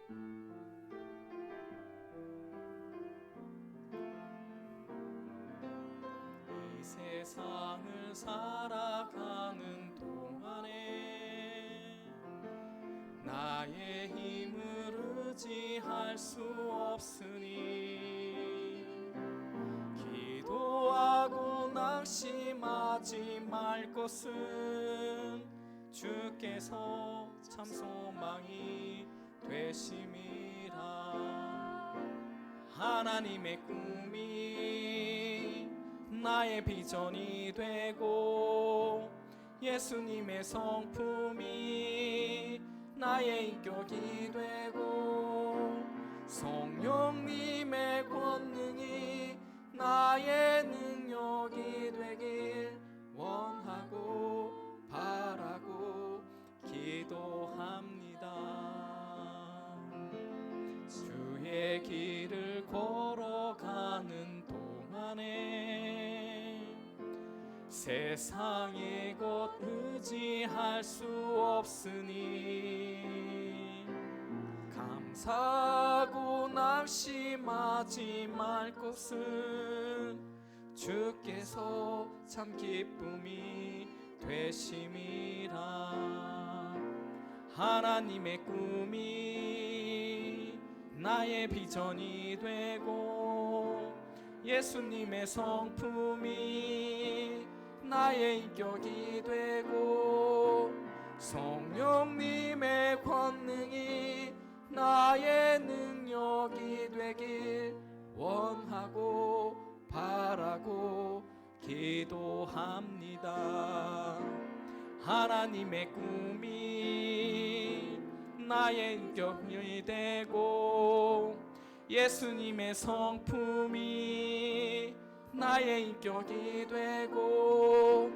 이 세상을 살아가는 동안에 나의 힘을 의지할 수 없으니 기도하고 낙심하지 말 것은 주께서 참 소망이 되심이라. 하나님의 꿈이 나의 비전이 되고 예수님의 성품이 나의 인격이 되고 성령님의 권능이 나의 능력이 되길 원하고 바라고 기도합니다. 주의 길을 걸어가는 동안에 세상의 것 의지할 수 없으니 감사하고 낙심하지 말 것은 주께서 참 기쁨이 되심이라. 하나님의 꿈이 나의 비전이 되고 예수님의 성품이 나의 인격이 되고 성령님의 권능이 나의 능력이 되길 원하고 바라고 기도합니다. 하나님의 꿈이 나의 인격이 되고 예수님의 성품이 나의 인격이 되고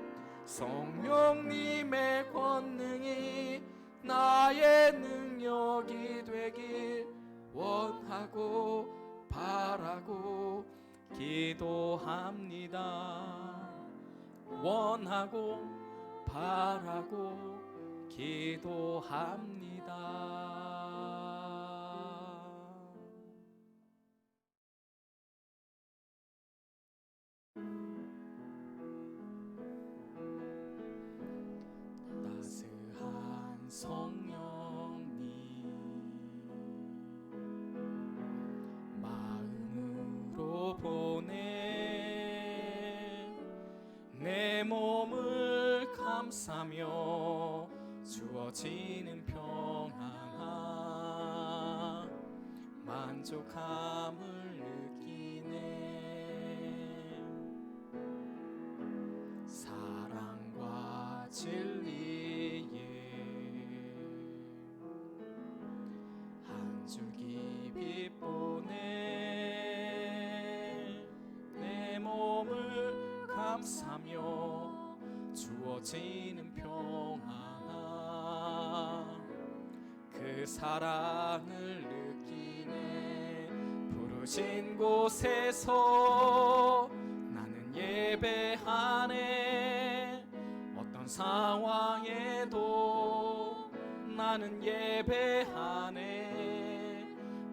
성령님의 권능이 나의 능력이 되길 원하고 바라고 기도합니다. 원하고 바라고 기도합니다. 따스한 성령님 마음으로 보내 내 몸을 감싸며 주어지는 평안함 만족함을 느끼네. 사랑과 진리에 한 줄기 빛 보내 내 몸을 감싸며 주어지는 평안함 그 사랑을 느끼네. 부르신 곳에서 나는 예배하네. 어떤 상황에도 나는 예배하네.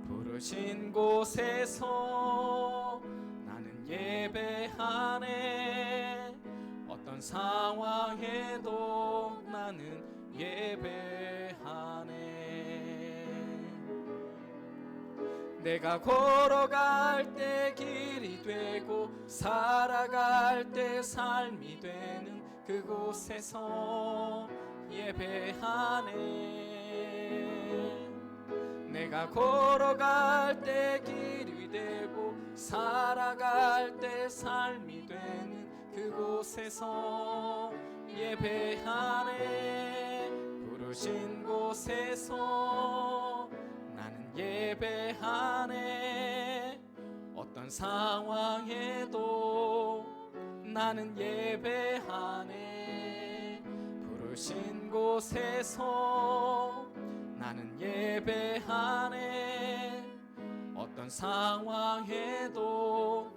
부르신 곳에서 나는 예배하네. 어떤 상황에도 나는 예배하네. 내가 걸어갈 때 길이 되고 살아갈 때 삶이 되는 그곳에서 예배하네. 내가 걸어갈 때 길이 되고 살아갈 때 삶이 되는 그곳에서 예배하네. 부르신 곳에서 나는 예배하네. 어떤 상황에도 나는 예배하네. 부르신 곳에서 나는 예배하네. 어떤 상황에도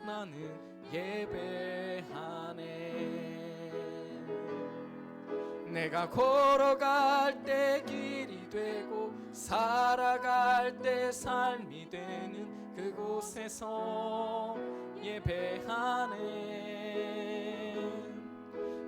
나는 예배하네. 내가 걸어갈 때 길이 되고 살아갈 때 삶이 되는 그곳에서 예배하네.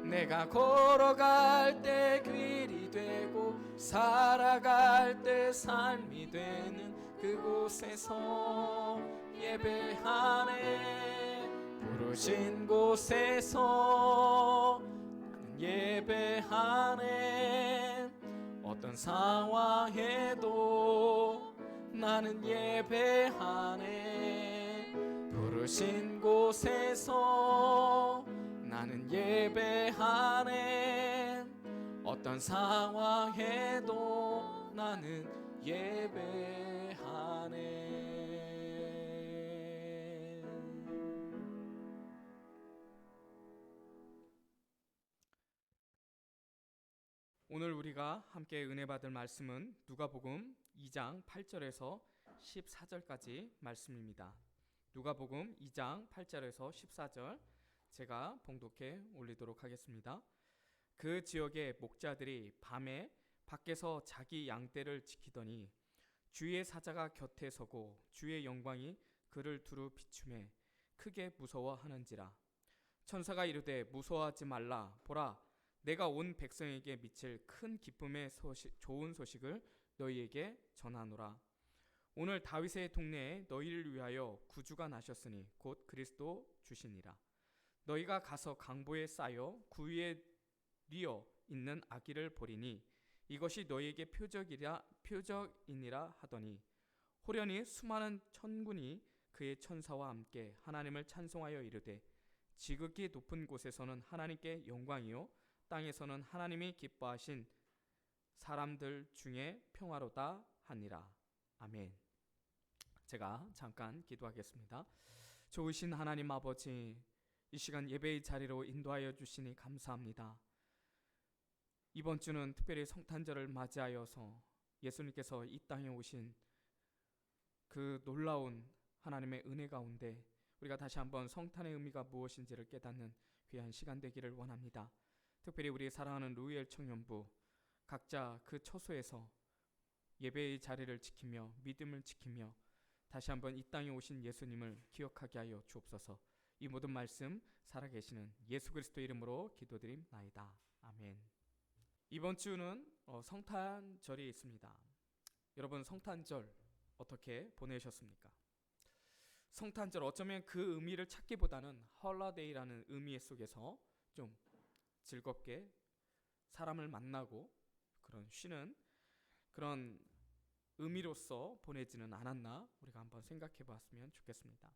내가 걸어갈 때 길이 되고 살아갈 때 삶이 되는 그곳에서 예배하네. 부르신 곳에서 나는 예배하네. 어떤 상황에도 나는 예배하네. 부르신 곳에서 나는 예배하네. 어떤 상황에도 나는 예배하네. 오늘 우리가 함께 은혜 받을 말씀은 누가복음 2장 8절에서 14절까지 말씀입니다. 누가복음 2장 8절에서 14절 제가 봉독해 올리도록 하겠습니다. 그 지역의 목자들이 밤에 밖에서 자기 양떼를 지키더니 주의 사자가 곁에 서고 주의 영광이 그를 두루 비추매 크게 무서워하는지라. 천사가 이르되 무서워하지 말라. 보라, 내가 온 백성에게 미칠 큰 기쁨의 좋은 소식을 너희에게 전하노라. 오늘 다윗의 동네에 너희를 위하여 구주가 나셨으니 곧 그리스도 주시니라. 너희가 가서 강보에 쌓여 구 위에 뉘어 있는 아기를 보리니 이것이 너희에게 표적이니라 하더니 호련히 수많은 천군이 그의 천사와 함께 하나님을 찬송하여 이르되 지극히 높은 곳에서는 하나님께 영광이요 땅에서는 하나님이 기뻐하신 사람들 중에 평화로다 하니라. 아멘. 제가 잠깐 기도하겠습니다. 좋으신 하나님 아버지, 이 시간 예배의 자리로 인도하여 주시니 감사합니다. 이번 주는 특별히 성탄절을 맞이하여서 예수님께서 이 땅에 오신 그 놀라운 하나님의 은혜 가운데 우리가 다시 한번 성탄의 의미가 무엇인지를 깨닫는 귀한 시간 되기를 원합니다. 특별히 우리 사랑하는 루이엘 청년부 각자 그 처소에서 예배의 자리를 지키며 믿음을 지키며 다시 한번 이 땅에 오신 예수님을 기억하게 하여 주옵소서. 이 모든 말씀 살아계시는 예수 그리스도 이름으로 기도드립나이다. 아멘. 이번 주는 성탄절이 있습니다. 여러분 성탄절 어떻게 보내셨습니까? 성탄절 어쩌면 그 의미를 찾기보다는 헐러데이라는 의미 속에서 좀 즐겁게 사람을 만나고 그런 쉬는 그런 의미로서 보내지는 않았나 우리가 한번 생각해 봤으면 좋겠습니다.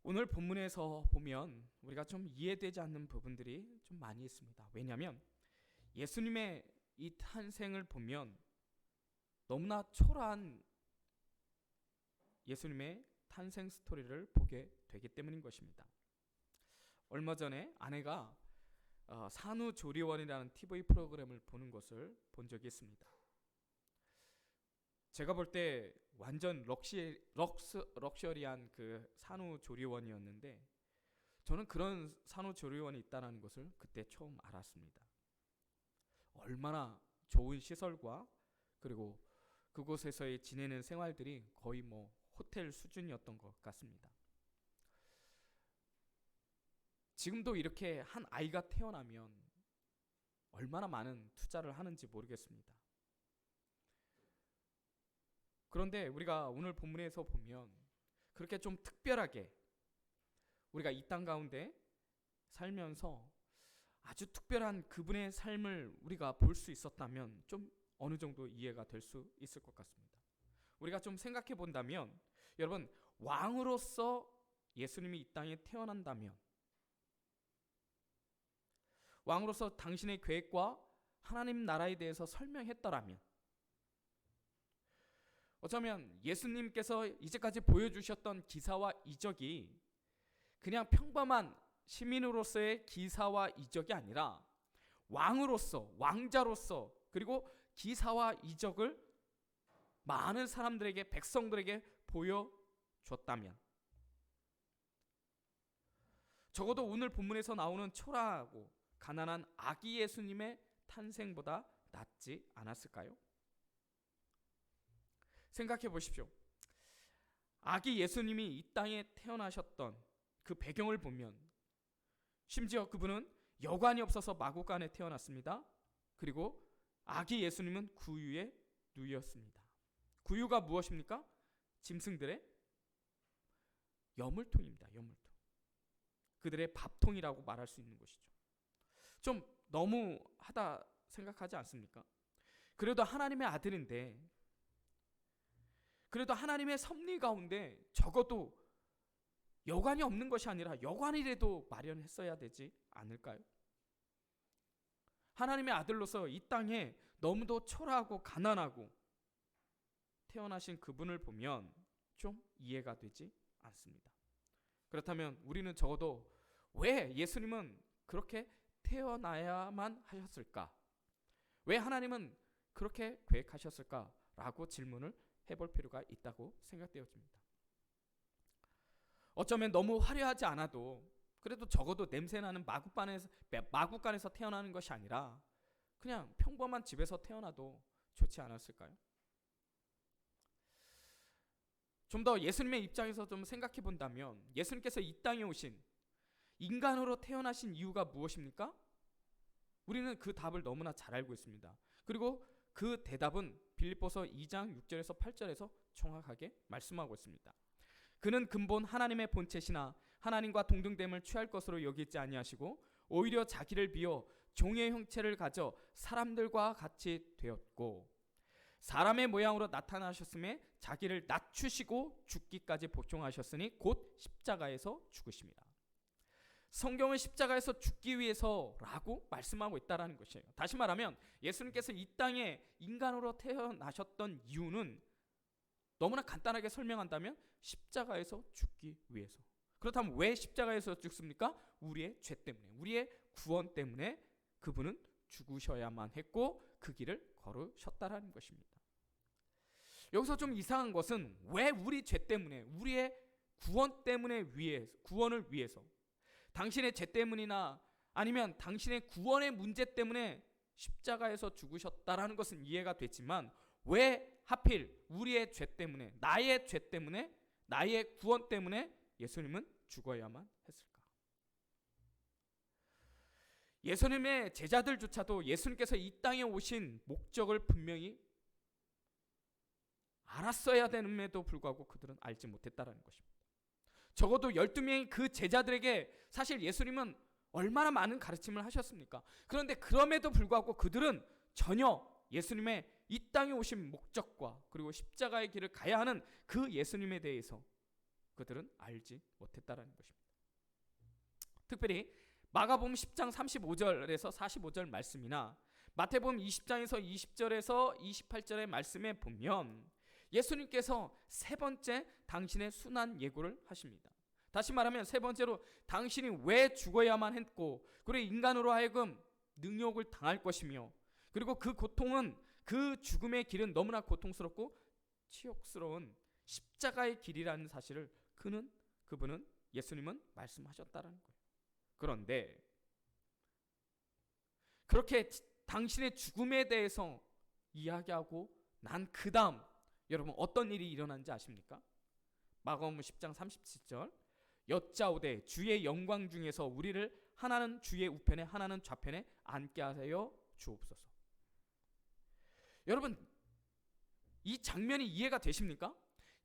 오늘 본문에서 보면 우리가 좀 이해되지 않는 부분들이 좀 많이 있습니다. 왜냐하면 예수님의 이 탄생을 보면 너무나 초라한 예수님의 탄생 스토리를 보게 되기 때문인 것입니다. 얼마 전에 아내가 산후조리원이라는 TV 프로그램을 보는 것을 본 적이 있습니다. 제가 볼 때 완전 럭셔리한 그 산후조리원이었는데 저는 그런 산후조리원이 있다는 것을 그때 처음 알았습니다. 얼마나 좋은 시설과 그리고 그곳에서의 지내는 생활들이 거의 뭐 호텔 수준이었던 것 같습니다. 지금도 이렇게 한 아이가 태어나면 얼마나 많은 투자를 하는지 모르겠습니다. 그런데 우리가 오늘 본문에서 보면 그렇게 좀 특별하게 우리가 이 땅 가운데 살면서 아주 특별한 그분의 삶을 우리가 볼 수 있었다면 좀 어느 정도 이해가 될 수 있을 것 같습니다. 우리가 좀 생각해 본다면 여러분 왕으로서 예수님이 이 땅에 태어난다면 왕으로서 당신의 계획과 하나님 나라에 대해서 설명했더라면 어쩌면 예수님께서 이제까지 보여주셨던 기사와 이적이 그냥 평범한 시민으로서의 기사와 이적이 아니라 왕으로서 왕자로서 그리고 기사와 이적을 많은 사람들에게 백성들에게 보여줬다면 적어도 오늘 본문에서 나오는 초라하고 가난한 아기 예수님의 탄생보다 낫지 않았을까요? 생각해 보십시오. 아기 예수님이 이 땅에 태어나셨던 그 배경을 보면 심지어 그분은 여관이 없어서 마구간에 태어났습니다. 그리고 아기 예수님은 구유의 누이였습니다. 구유가 무엇입니까? 짐승들의 여물통입니다. 여물통. 그들의 밥통이라고 말할 수 있는 것이죠. 좀 너무하다 생각하지 않습니까? 그래도 하나님의 아들인데, 그래도 하나님의 섭리 가운데 적어도 여관이 없는 것이 아니라 여관이라도 마련했어야 되지 않을까요? 하나님의 아들로서 이 땅에 너무도 초라하고 가난하고 태어나신 그분을 보면 좀 이해가 되지 않습니다. 그렇다면 우리는 적어도 왜 예수님은 그렇게 태어나야만 하셨을까? 왜 하나님은 그렇게 계획하셨을까? 라고 질문을 해볼 필요가 있다고 생각되어집니다. 어쩌면 너무 화려하지 않아도 그래도 적어도 냄새나는 마구간에서 태어나는 것이 아니라 그냥 평범한 집에서 태어나도 좋지 않았을까요? 좀 더 예수님의 입장에서 좀 생각해 본다면 예수님께서 이 땅에 오신, 인간으로 태어나신 이유가 무엇입니까? 우리는 그 답을 너무나 잘 알고 있습니다. 그리고 그 대답은 빌립보서 2장 6절에서 8절에서 정확하게 말씀하고 있습니다. 그는 근본 하나님의 본체시나 하나님과 동등됨을 취할 것으로 여기지 아니하시고 오히려 자기를 비워 종의 형체를 가져 사람들과 같이 되었고 사람의 모양으로 나타나셨음에 자기를 낮추시고 죽기까지 복종하셨으니 곧 십자가에서 죽으십니다. 성경은 십자가에서 죽기 위해서라고 말씀하고 있다는 것이에요. 다시 말하면 예수님께서 이 땅에 인간으로 태어나셨던 이유는 너무나 간단하게 설명한다면 십자가에서 죽기 위해서. 그렇다면 왜 십자가에서 죽습니까? 우리의 죄 때문에, 우리의 구원 때문에 그분은 죽으셔야만 했고 그 길을 걸으셨다라는 것입니다. 여기서 좀 이상한 것은 왜 우리 죄 때문에, 우리의 구원 때문에 구원을 위해서, 당신의 죄 때문이나 아니면 당신의 구원의 문제 때문에 십자가에서 죽으셨다라는 것은 이해가 되지만 왜 하필 우리의 죄 때문에, 나의 죄 때문에, 나의 구원 때문에 예수님은 죽어야만 했을까? 예수님의 제자들조차도 예수님께서 이 땅에 오신 목적을 분명히 알았어야 되는데도 불구하고 그들은 알지 못했다라는 것입니다. 적어도 12명의 그 제자들에게 사실 예수님은 얼마나 많은 가르침을 하셨습니까? 그런데 그럼에도 불구하고 그들은 전혀 예수님의 이 땅에 오신 목적과 그리고 십자가의 길을 가야 하는 그 예수님에 대해서 그들은 알지 못했다라는 것입니다. 특별히 마가복음 10장 35절에서 45절 말씀이나 마태복음 20장에서 20절에서 28절의 말씀에 보면 예수님께서 세 번째 당신의 순환 예고를 하십니다. 다시 말하면 세 번째로 당신이 왜 죽어야만 했고 그리고 인간으로 하여금 능욕을 당할 것이며 그리고 그 고통은, 그 죽음의 길은 너무나 고통스럽고 치욕스러운 십자가의 길이라는 사실을 그분은 예수님은 말씀하셨다는 거예요. 그런데 그렇게 당신의 죽음에 대해서 이야기하고 난 그 다음 여러분 어떤 일이 일어난지 아십니까? 마가복음 10장 37절 여짜오되 주의 영광 중에서 우리를 하나는 주의 우편에 하나는 좌편에 앉게 하여 주옵소서. 여러분 이 장면이 이해가 되십니까?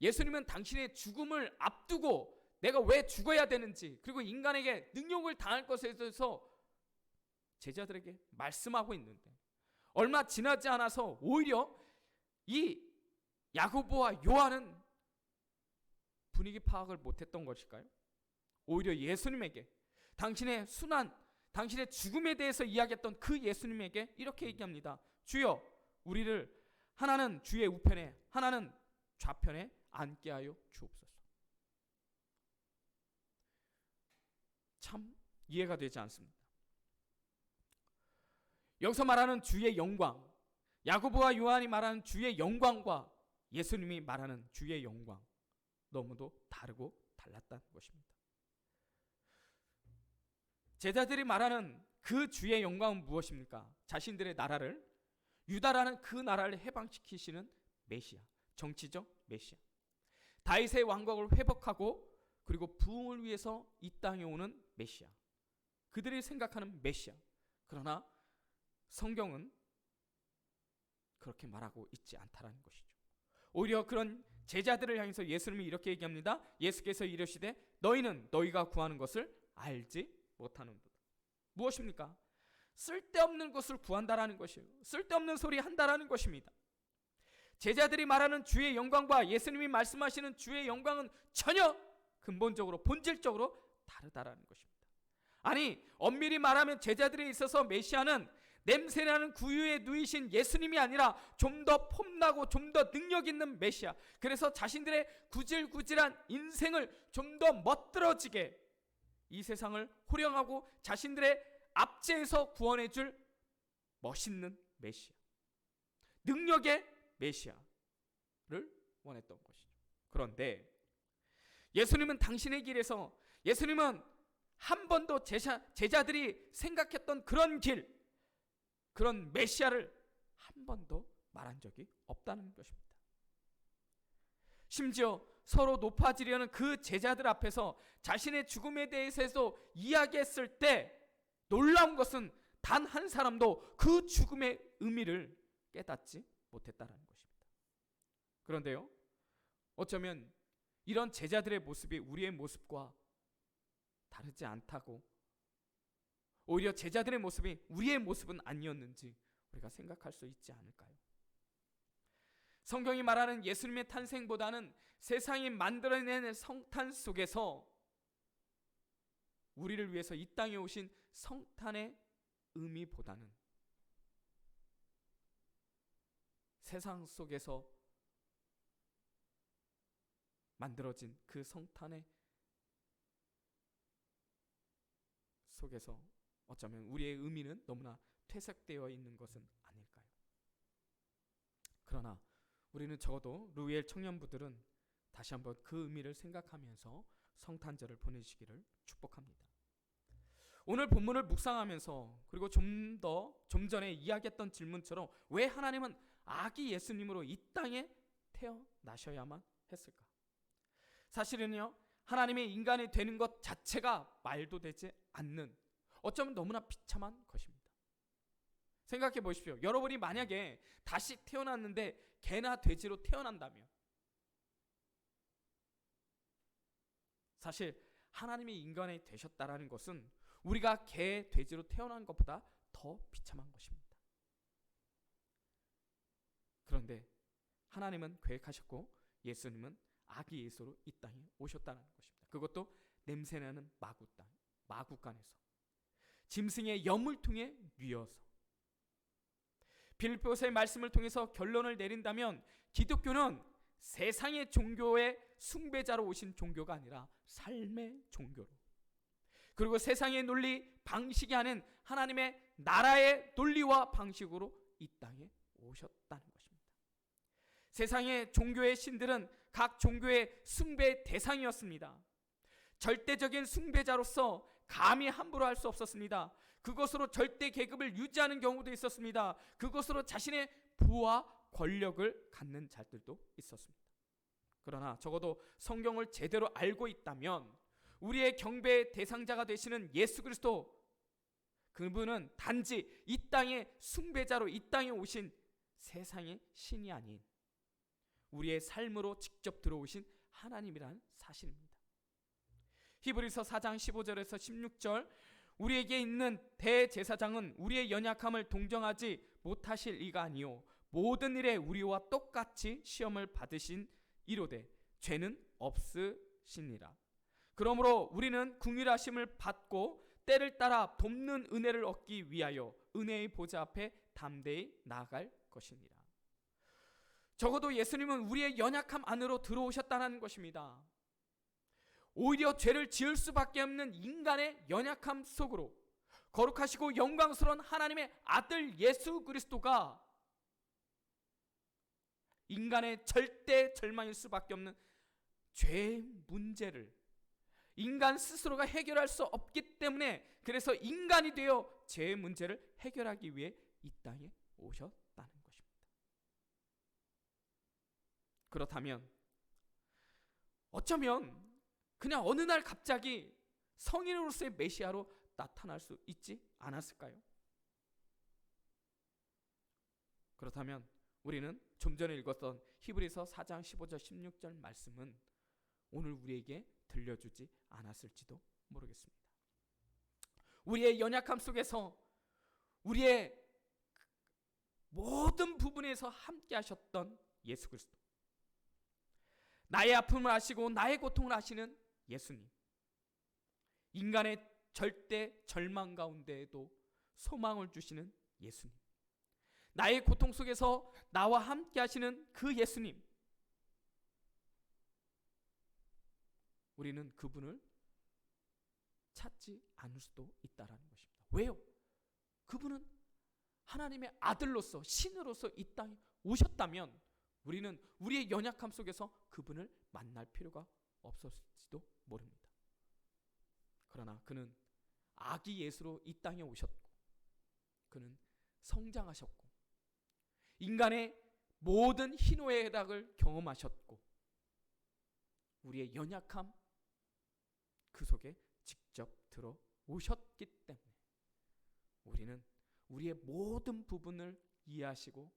예수님은 당신의 죽음을 앞두고 내가 왜 죽어야 되는지 그리고 인간에게 능욕을 당할 것에 대해서 제자들에게 말씀하고 있는데 얼마 지나지 않아서 오히려 이 야고보와 요한은 분위기 파악을 못했던 것일까요? 오히려 예수님에게 당신의 순환, 당신의 죽음에 대해서 이야기했던 그 예수님에게 이렇게 얘기합니다. 주여 우리를 하나는 주의 우편에 하나는 좌편에 앉게 하여 주옵소서. 참 이해가 되지 않습니다. 여기서 말하는 주의 영광, 야고보와 요한이 말하는 주의 영광과 예수님이 말하는 주의 영광 너무도 다르고 달랐다는 것입니다. 제자들이 말하는 그 주의 영광은 무엇입니까? 자신들의 나라를, 유다라는 그 나라를 해방시키시는 메시아, 정치적 메시아. 다윗의 왕국을 회복하고 그리고 부흥을 위해서 이 땅에 오는 메시아. 그들이 생각하는 메시아. 그러나 성경은 그렇게 말하고 있지 않다라는 것이죠. 오히려 그런 제자들을 향해서 예수님이 이렇게 얘기합니다. 예수께서 이르시되 너희는 너희가 구하는 것을 알지 못하는도다. 무엇입니까? 쓸데없는 것을 구한다라는 것이에요. 쓸데없는 소리 한다라는 것입니다. 제자들이 말하는 주의 영광과 예수님이 말씀하시는 주의 영광은 전혀 근본적으로 본질적으로 다르다라는 것입니다. 아니, 엄밀히 말하면 제자들에 있어서 메시아는 냄새나는 구유에 누이신 예수님이 아니라 좀 더 폼나고 좀 더 능력 있는 메시아. 그래서 자신들의 구질구질한 인생을 좀 더 멋들어지게 이 세상을 호령하고 자신들의 압제에서 구원해 줄 멋있는 메시아, 능력의 메시아를 원했던 것이죠. 그런데 예수님은 당신의 길에서, 예수님은 한 번도 제자들이 생각했던 그런 길, 그런 메시아를 한 번도 말한 적이 없다는 것입니다. 심지어 서로 높아지려는 그 제자들 앞에서 자신의 죽음에 대해서도 이야기했을 때 놀라운 것은 단 한 사람도 그 죽음의 의미를 깨닫지 못했다는 것입니다. 그런데요, 어쩌면 이런 제자들의 모습이 우리의 모습과 다르지 않다고, 오히려 제자들의 모습이 우리의 모습은 아니었는지 우리가 생각할 수 있지 않을까요? 성경이 말하는 예수님의 탄생보다는 세상이 만들어낸 성탄 속에서 우리를 위해서 이 땅에 오신 성탄의 의미보다는 세상 속에서 만들어진 그 성탄의 속에서 어쩌면 우리의 의미는 너무나 퇴색되어 있는 것은 아닐까요? 그러나 우리는 적어도 루엘 청년부들은 다시 한번 그 의미를 생각하면서 성탄절을 보내시기를 축복합니다. 오늘 본문을 묵상하면서 그리고 좀 전에 이야기했던 질문처럼 왜 하나님은 아기 예수님으로 이 땅에 태어나셔야만 했을까? 사실은요, 하나님의 인간이 되는 것 자체가 말도 되지 않는, 어쩌면 너무나 비참한 것입니다. 생각해 보십시오. 여러분이 만약에 다시 태어났는데 개나 돼지로 태어난다면, 사실 하나님이 인간이 되셨다라는 것은 우리가 개, 돼지로 태어난 것보다 더 비참한 것입니다. 그런데 하나님은 계획하셨고 예수님은 아기 예수로 이 땅에 오셨다는 것입니다. 그것도 냄새나는 마구간에서 짐승의 염을 통해 뉘어서. 빌립보서의 말씀을 통해서 결론을 내린다면 기독교는 세상의 종교의 숭배자로 오신 종교가 아니라 삶의 종교로, 그리고 세상의 논리 방식이 아닌 하나님의 나라의 논리와 방식으로 이 땅에 오셨다는 것입니다. 세상의 종교의 신들은 각 종교의 숭배의 대상이었습니다. 절대적인 숭배자로서 감히 함부로 할 수 없었습니다. 그것으로 절대 계급을 유지하는 경우도 있었습니다. 그것으로 자신의 부와 권력을 갖는 자들도 있었습니다. 그러나 적어도 성경을 제대로 알고 있다면 우리의 경배의 대상자가 되시는 예수 그리스도, 그분은 단지 이 땅의 숭배자로 이 땅에 오신 세상의 신이 아닌 우리의 삶으로 직접 들어오신 하나님이라는 사실입니다. 히브리서 4장 15절에서 16절, 우리에게 있는 대제사장은 우리의 연약함을 동정하지 못하실 이가 아니요 모든 일에 우리와 똑같이 시험을 받으신 이로되 죄는 없으시니라. 그러므로 우리는 긍휼하심을 받고 때를 따라 돕는 은혜를 얻기 위하여 은혜의 보좌 앞에 담대히 나아갈 것이니라. 적어도 예수님은 우리의 연약함 안으로 들어오셨다는 것입니다. 오히려 죄를 지을 수밖에 없는 인간의 연약함 속으로 거룩하시고 영광스러운 하나님의 아들 예수 그리스도가 인간의 절대 절망일 수밖에 없는 죄의 문제를 인간 스스로가 해결할 수 없기 때문에, 그래서 인간이 되어 죄의 문제를 해결하기 위해 이 땅에 오셨다는 것입니다. 그렇다면 어쩌면 그냥 어느 날 갑자기 성인으로서의 메시아로 나타날 수 있지 않았을까요? 그렇다면 우리는 좀 전에 읽었던 히브리서 4장 15절 16절 말씀은 오늘 우리에게 들려주지 않았을지도 모르겠습니다. 우리의 연약함 속에서 우리의 모든 부분에서 함께 하셨던 예수 그리스도, 나의 아픔을 아시고 나의 고통을 아시는 예수님, 인간의 절대 절망 가운데에도 소망을 주시는 예수님, 나의 고통 속에서 나와 함께 하시는 그 예수님, 우리는 그분을 찾지 않을 수도 있다라는 것입니다. 왜요? 그분은 하나님의 아들로서 신으로서 이 땅에 오셨다면 우리는 우리의 연약함 속에서 그분을 만날 필요가 없었을지도 모릅니다. 그러나 그는 아기 예수로 이 땅에 오셨고 그는 성장하셨고 인간의 모든 희노의 해락을 경험하셨고 우리의 연약함 그 속에 직접 들어오셨기 때문에 우리는 우리의 모든 부분을 이해하시고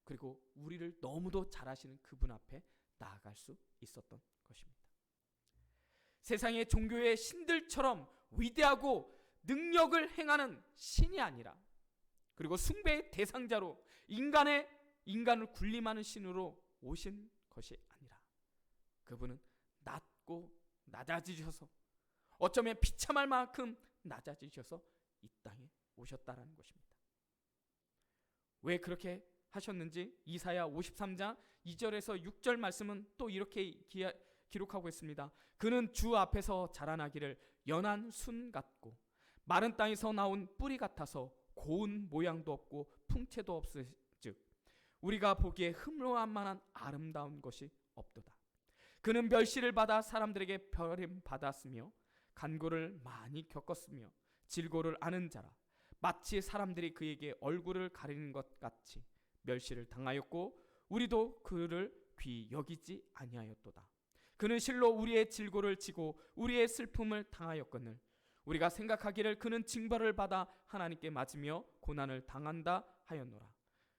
그리고 우리를 너무도 잘 아시는 그분 앞에 나아갈 수 있었던 것입니다. 세상의 종교의 신들처럼 위대하고 능력을 행하는 신이 아니라 그리고 숭배의 대상자로 인간을 군림하는 신으로 오신 것이 아니라 그분은 낮고 낮아지셔서 어쩌면 비참할 만큼 낮아지셔서 이 땅에 오셨다라는 것입니다. 왜 그렇게 하셨는지 이사야 53장 2절에서 6절 말씀은 또 이렇게 기록하고 있습니다. 그는 주 앞에서 자라나기를 연한 순 같고 마른 땅에서 나온 뿌리 같아서 고운 모양도 없고 풍채도 없으즉 우리가 보기에 흠모할 만한 아름다운 것이 없도다. 그는 멸시를 받아 사람들에게 버림받았으며 간고를 많이 겪었으며 질고를 아는 자라 마치 사람들이 그에게 얼굴을 가리는 것 같이 멸시를 당하였고 우리도 그를 귀히 여기지 아니하였도다. 그는 실로 우리의 질고를 지고 우리의 슬픔을 당하였거늘 우리가 생각하기를 그는 징벌을 받아 하나님께 맞으며 고난을 당한다 하였노라.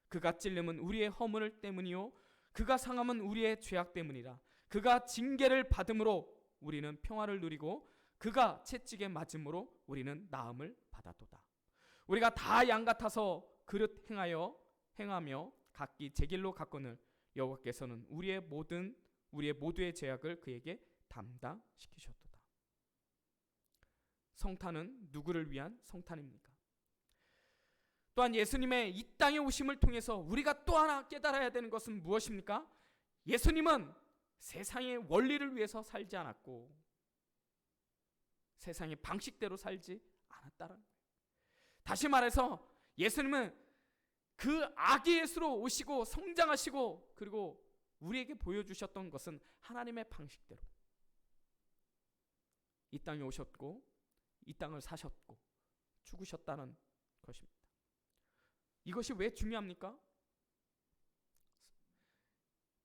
그가 찔림은 우리의 허물 때문이요 그가 상함은 우리의 죄악 때문이라. 그가 징계를 받음으로 우리는 평화를 누리고 그가 채찍에 맞음으로 우리는 나음을 받았도다. 우리가 다 양 같아서 그릇 행하며 각기 제 길로 갔거늘 여호와께서는 우리의 모두의 죄악을 그에게 담당시키셨도다. 성탄은 누구를 위한 성탄입니까? 또한 예수님의 이 땅에 오심을 통해서 우리가 또 하나 깨달아야 되는 것은 무엇입니까? 예수님은 세상의 원리를 위해서 살지 않았고 세상의 방식대로 살지 않았다는 거예요. 다시 말해서 예수님은 그 아기 예수로 오시고 성장하시고 그리고 우리에게 보여주셨던 것은 하나님의 방식대로 이 땅에 오셨고 이 땅을 사셨고 죽으셨다는 것입니다. 이것이 왜 중요합니까?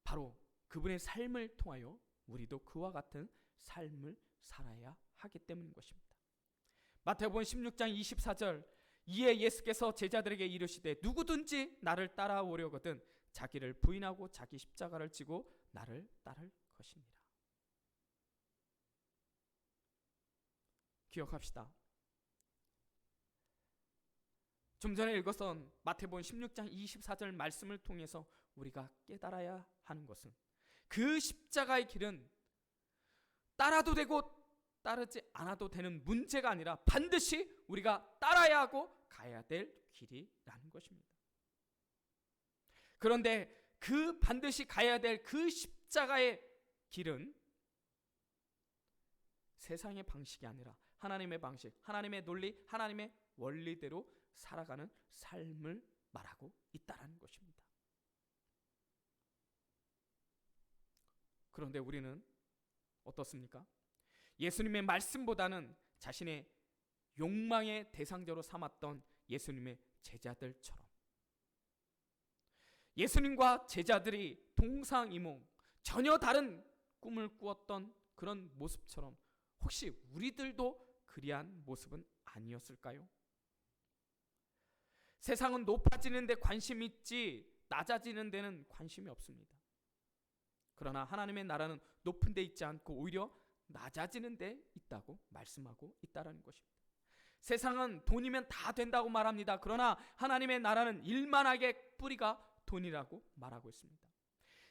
바로 그분의 삶을 통하여 우리도 그와 같은 삶을 살아야 하기 때문인 것입니다. 마태복음 16장 24절 이에 예수께서 제자들에게 이르시되 누구든지 나를 따라오려거든 자기를 부인하고 자기 십자가를 지고 나를 따를 것이니라. 기억합시다. 좀 전에 읽었던 마태복음 16장 24절 말씀을 통해서 우리가 깨달아야 하는 것은 그 십자가의 길은 따라도 되고 따르지 않아도 되는 문제가 아니라 반드시 우리가 따라야 하고 가야 될 길이라는 것입니다. 그런데 그 반드시 가야 될 그 십자가의 길은 세상의 방식이 아니라 하나님의 방식, 하나님의 논리, 하나님의 원리대로 살아가는 삶을 말하고 있다라는 것입니다. 그런데 우리는 어떻습니까? 예수님의 말씀보다는 자신의 욕망의 대상자로 삼았던 예수님의 제자들처럼 예수님과 제자들이 동상이몽, 전혀 다른 꿈을 꾸었던 그런 모습처럼 혹시 우리들도 그리한 모습은 아니었을까요? 세상은 높아지는 데 관심이 있지 낮아지는 데는 관심이 없습니다. 그러나 하나님의 나라는 높은 데 있지 않고 오히려 낮아지는 데 있다고 말씀하고 있다는 것입니다. 세상은 돈이면 다 된다고 말합니다. 그러나 하나님의 나라는 일만하게 뿌리가 돈이라고 말하고 있습니다.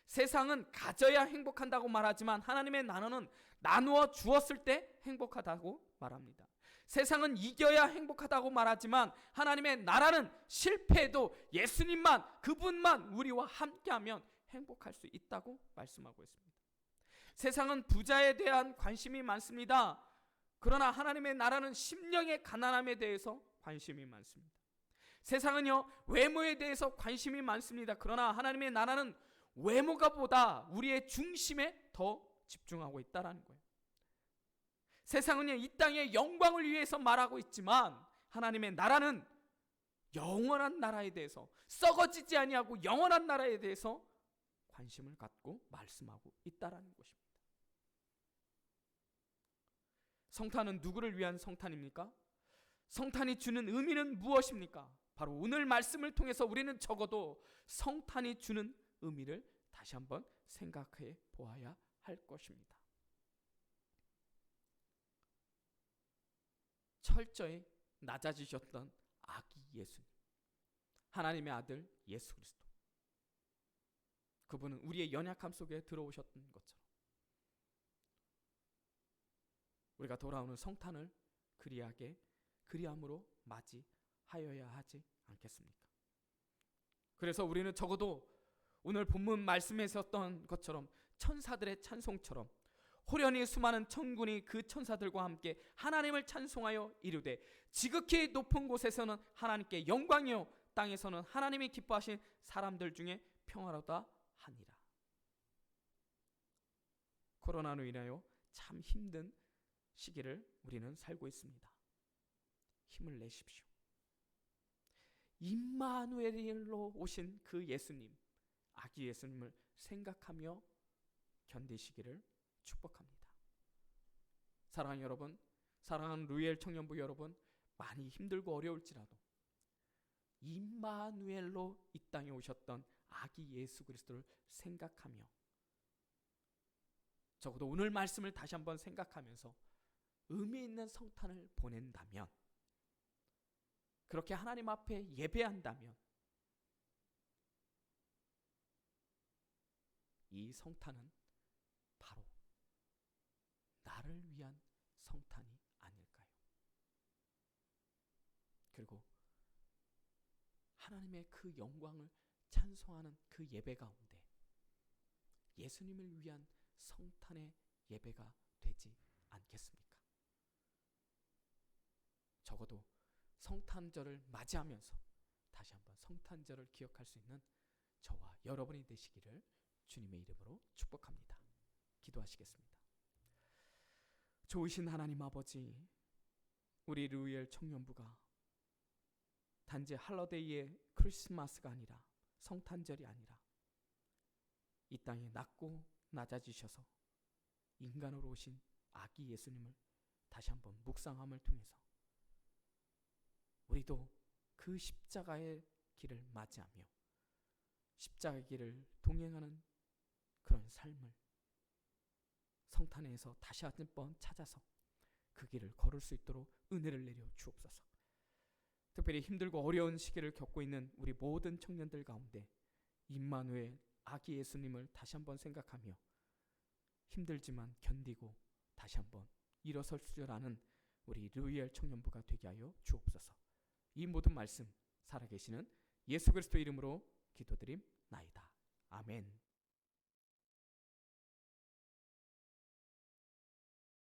세상은 가져야 행복한다고 말하지만 하나님의 나라는 나누어 주었을 때 행복하다고 말합니다. 세상은 이겨야 행복하다고 말하지만 하나님의 나라는 실패해도 예수님만, 그분만 우리와 함께하면 행복할 수 있다고 말씀하고 있습니다. 세상은 부자에 대한 관심이 많습니다. 그러나 하나님의 나라는 심령의 가난함에 대해서 관심이 많습니다. 세상은요, 외모에 대해서 관심이 많습니다. 그러나 하나님의 나라는 외모가 보다 우리의 중심에 더 집중하고 있다는 거예요. 세상은요, 이 땅의 영광을 위해서 말하고 있지만 하나님의 나라는 영원한 나라에 대해서, 썩어지지 아니하고 영원한 나라에 대해서 관심을 갖고 말씀하고 있다는 것입니다. 성탄은 누구를 위한 성탄입니까? 성탄이 주는 의미는 무엇입니까? 바로 오늘 말씀을 통해서 우리는 적어도 성탄이 주는 의미를 다시 한번 생각해 보아야 할 것입니다. 철저히 낮아지셨던 아기 예수님, 하나님의 아들 예수 그리스도, 그분은 우리의 연약함 속에 들어오셨던 것처럼 우리가 돌아오는 성탄을 그리함으로 맞이하여야 하지 않겠습니까? 그래서 우리는 적어도 오늘 본문 말씀에 있었던 것처럼 천사들의 찬송처럼 호련히 수많은 천군이 그 천사들과 함께 하나님을 찬송하여 이르되 지극히 높은 곳에서는 하나님께 영광이요 땅에서는 하나님이 기뻐하신 사람들 중에 평화로다 하니라. 코로나로 인하여 참 힘든 시기를 우리는 살고 있습니다. 힘을 내십시오. 임마누엘로 오신 그 예수님, 아기 예수님을 생각하며 견디시기를 축복합니다. 사랑하는 여러분, 사랑하는 루이엘 청년부 여러분, 많이 힘들고 어려울지라도 임마누엘로 이 땅에 오셨던 아기 예수 그리스도를 생각하며 적어도 오늘 말씀을 다시 한번 생각하면서 의미 있는 성탄을 보낸다면, 그렇게 하나님 앞에 예배한다면 이 성탄은 바로 나를 위한 성탄이 아닐까요? 그리고 하나님의 그 영광을 찬송하는 그 예배 가운데 예수님을 위한 성탄의 예배가 되지 않겠습니까? 적어도 성탄절을 맞이하면서 다시 한번 성탄절을 기억할 수 있는 저와 여러분이 되시기를 주님의 이름으로 축복합니다. 기도하시겠습니다. 좋으신 하나님 아버지, 우리 루이엘 청년부가 단지 할러데이의 크리스마스가 아니라, 성탄절이 아니라 이 땅에 낮고 낮아지셔서 인간으로 오신 아기 예수님을 다시 한번 묵상함을 통해서 우리도 그 십자가의 길을 맞이하며 십자가의 길을 동행하는 그런 삶을 성탄에서 다시 한번 찾아서 그 길을 걸을 수 있도록 은혜를 내려 주옵소서. 특별히 힘들고 어려운 시기를 겪고 있는 우리 모든 청년들 가운데 임마누엘 아기 예수님을 다시 한번 생각하며 힘들지만 견디고 다시 한번 일어설 줄 아는 우리 루이엘 청년부가 되게 하여 주옵소서. 이 모든 말씀 살아계시는 예수 그리스도 이름으로 기도드림나이다. 아멘.